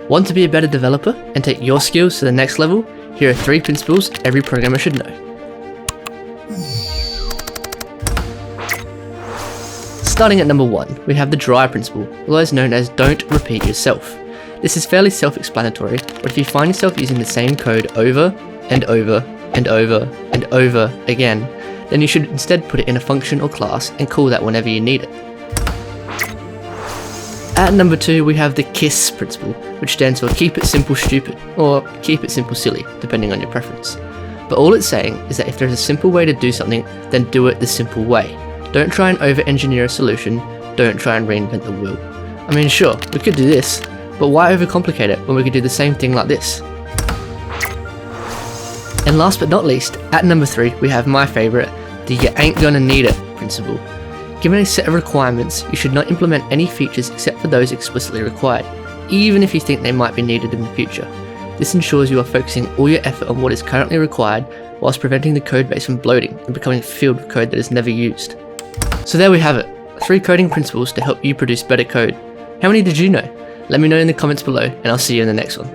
Want to be a better developer and take your skills to the next level? Here are 3 principles every programmer should know. Starting at number 1, we have the DRY principle, otherwise known as don't repeat yourself. This is fairly self-explanatory, but if you find yourself using the same code over and over and over and over again, then you should instead put it in a function or class and call that whenever you need it. At number 2, we have the KISS principle, which stands for keep it simple stupid, or keep it simple silly, depending on your preference. But all it's saying is that if there's a simple way to do something, then do it the simple way. Don't try and over-engineer a solution, don't try and reinvent the wheel. I mean, sure, we could do this, but why overcomplicate it when we could do the same thing like this? And last but not least, at number 3, we have my favourite, the you ain't gonna need it principle. Given a set of requirements, you should not implement any features except for those explicitly required, even if you think they might be needed in the future. This ensures you are focusing all your effort on what is currently required, whilst preventing the codebase from bloating and becoming filled with code that is never used. So there we have it, 3 coding principles to help you produce better code. How many did you know? Let me know in the comments below, and I'll see you in the next one.